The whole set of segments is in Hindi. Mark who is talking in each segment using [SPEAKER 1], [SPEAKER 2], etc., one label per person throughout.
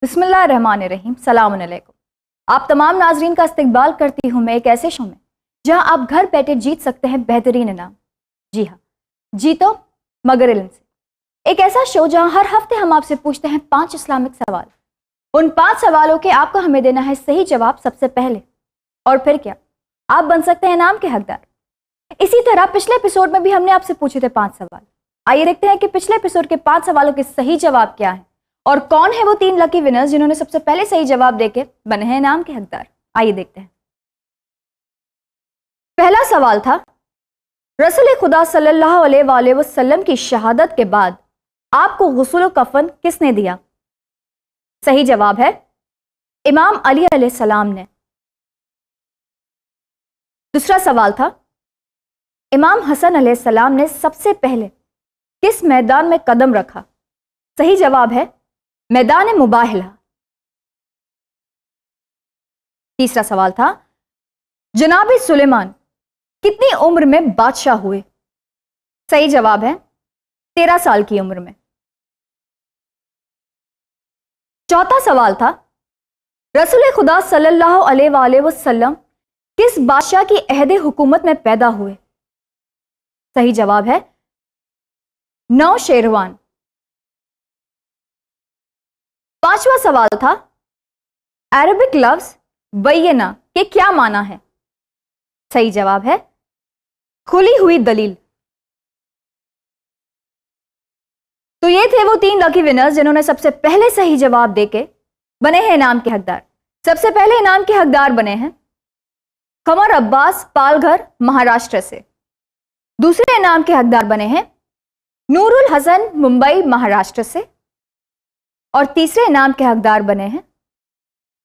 [SPEAKER 1] बिस्मिल्लाहिर्रहमानिर्रहीम, सलाम अलैकुम। आप तमाम नाजरीन का इस्तकबाल करती हूँ मैं एक ऐसे शो में जहाँ आप घर बैठे जीत सकते हैं बेहतरीन इनाम। जी हाँ, जीतो मगर इल्म से। एक ऐसा शो जहाँ हर हफ्ते हम आपसे पूछते हैं 5 इस्लामिक सवाल। उन 5 सवालों के आपको हमें देना है सही जवाब सबसे पहले, और फिर क्या, आप बन सकते हैं इनाम के हकदार। इसी तरह पिछले एपिसोड में भी हमने आपसे पूछे थे 5 सवाल। आइए देखते हैं कि पिछले एपिसोड के 5 सवालों के सही जवाब क्या हैं और कौन है वो 3 लकी विनर्स जिन्होंने सबसे पहले सही जवाब देके बने हैं इनाम के हकदार। आइए देखते हैं। पहला सवाल था, रसूल खुदा सल्लल्लाहु अलैहि वसल्लम की शहादत के बाद आपको गुस्ल कफन किसने दिया? सही जवाब है इमाम अली अलैहिस्सलाम ने। दूसरा सवाल था, इमाम हसन अलैहिस्सलाम ने सबसे पहले किस मैदान में कदम रखा? सही जवाब है मैदान मुबाहिला। तीसरा सवाल था, जनाब सुलेमान कितनी उम्र में बादशाह हुए? सही जवाब है 13 साल की उम्र में। चौथा सवाल था, रसूल खुदा सल्लल्लाहु अलैहि वसल्लम किस बादशाह की अहद हुकूमत में पैदा हुए? सही जवाब है नौशेरवान। पांचवा सवाल था, अरबिक लफ्ज बैयना के क्या माना है? सही जवाब है खुली हुई दलील। तो ये थे वो 3 लकी विनर्स जिन्होंने सबसे पहले सही जवाब देके बने हैं इनाम के हकदार। सबसे पहले इनाम के हकदार बने हैं कमर अब्बास, पालघर, महाराष्ट्र से। दूसरे इनाम के हकदार बने हैं नूरुल हसन, मुंबई, महाराष्ट्र से। और तीसरे इनाम के हकदार बने हैं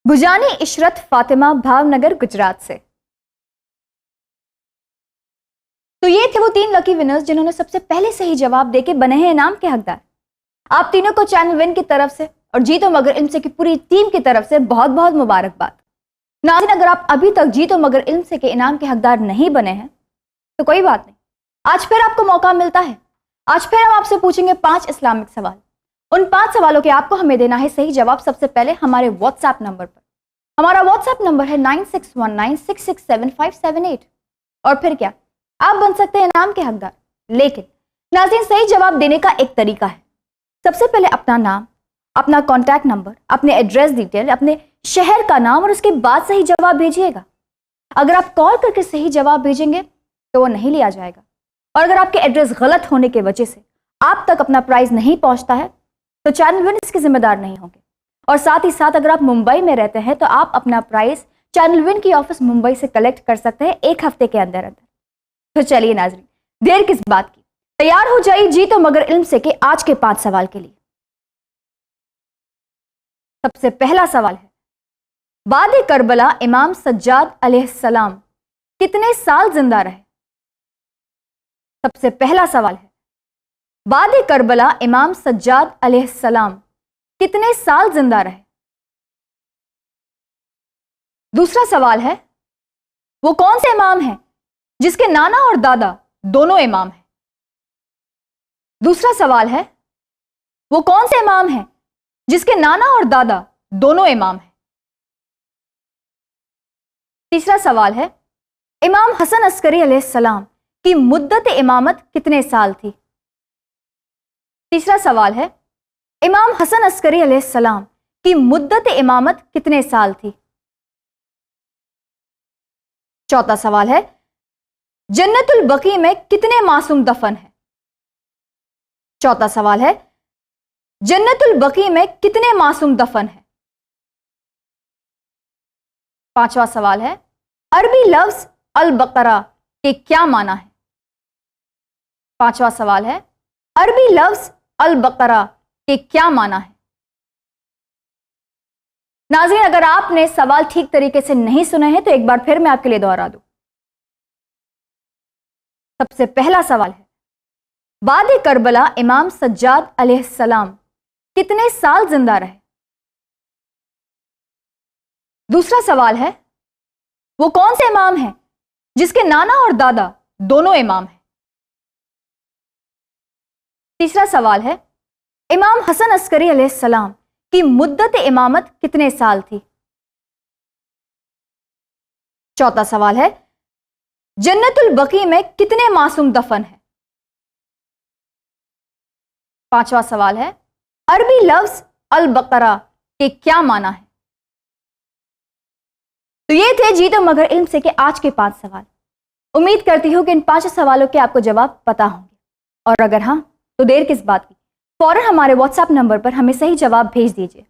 [SPEAKER 1] बुजानी इशरत फातिमा, भावनगर, गुजरात से। तो ये थे वो 3 लकी विनर्स जिन्होंने सबसे पहले सही जवाब देके बने हैं इनाम के हकदार। आप तीनों को चैनल विन की तरफ से और जीतो मगर इल्म से की पूरी टीम की तरफ से बहुत बहुत मुबारकबाद। नाज़रीन, अगर आप अभी तक जीतो मगर इल्म से के इनाम के हकदार नहीं बने हैं तो कोई बात नहीं, आज फिर आपको मौका मिलता है। आज फिर हम आपसे पूछेंगे 5 इस्लामिक सवाल। उन 5 सवालों के आपको हमें देना है सही जवाब सबसे पहले हमारे व्हाट्सएप नंबर पर। हमारा व्हाट्सएप नंबर है 9619667578। और फिर क्या, आप बन सकते हैं इनाम के हकदार। लेकिन नाज़रीन, सही जवाब देने का एक तरीका है। सबसे पहले अपना नाम, अपना कॉन्टैक्ट नंबर, अपने एड्रेस डिटेल, अपने शहर का नाम और उसके बाद सही जवाब भेजिएगा। अगर आप कॉल करके सही जवाब भेजेंगे तो वो नहीं लिया जाएगा, और अगर आपके एड्रेस गलत होने की वजह से आप तक अपना प्राइज नहीं पहुंचता है तो चैनल विन इसके जिम्मेदार नहीं होंगे। और साथ ही साथ अगर आप मुंबई में रहते हैं तो आप अपना प्राइज चैनल विन की ऑफिस मुंबई से कलेक्ट कर सकते हैं 1 हफ्ते के अंदर अंदर। तो चलिए नाज़रीन, देर किस बात की, तैयार हो जाइए जीतो मगर इल्म से के आज के 5 सवाल के लिए। सबसे पहला सवाल है, बाद करबला इमाम सज्जाद अलैहिस्सलाम कितने साल जिंदा रहे? सबसे पहला सवाल है, बाद करबला इमाम सज्जाद अलैहिस्सलाम कितने साल जिंदा रहे? दूसरा सवाल है, वो कौन से इमाम हैं जिसके नाना और दादा दोनों इमाम हैं? दूसरा सवाल है, वो कौन से इमाम हैं जिसके नाना और दादा दोनों इमाम हैं? तीसरा सवाल है, इमाम हसन अस्करी अलैहिस्सलाम की मुद्दत इमामत कितने साल थी? तीसरा सवाल है, इमाम हसन अस्करी अलैहिस्सलाम की मुद्दत इमामत कितने साल थी? चौथा सवाल है, जन्नतुल बकी में कितने मासूम दफन हैं? चौथा सवाल है, जन्नतुल बकी में कितने मासूम दफन हैं? पांचवा सवाल है, अरबी लफ्ज अल बकरा के क्या माना है? पांचवा सवाल है, अरबी लफ्ज अल बकरा के क्या माना है? नाज़रीन, अगर आपने सवाल ठीक तरीके से नहीं सुने हैं तो एक बार फिर मैं आपके लिए दोहरा दूं। सबसे पहला सवाल है, बाद करबला इमाम सज्जाद अलैहिस्सलाम कितने साल जिंदा रहे? दूसरा सवाल है, वो कौन से इमाम हैं जिसके नाना और दादा दोनों इमाम हैं। तीसरा सवाल है, इमाम हसन अस्करी अलैहिस्सलाम की मुद्दत इमामत कितने साल थी? चौथा सवाल है, जन्नतुल बकी में कितने मासूम दफन है? पांचवा सवाल है, अरबी लफ्ज अल बकरा के क्या माना है? तो ये थे जी तो मगर इल्म से के आज के 5 सवाल। उम्मीद करती हूं कि इन 5 सवालों के आपको जवाब पता होंगे, और अगर हाँ तो देर किस बात की, फौरन हमारे व्हाट्सएप नंबर पर हमें सही जवाब भेज दीजिए।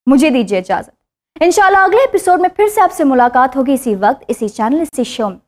[SPEAKER 1] मुझे दीजिए इजाजत। इंशाल्लाह अगले एपिसोड में फिर से आपसे मुलाकात होगी, इसी वक्त, इसी चैनल, इसी शो में।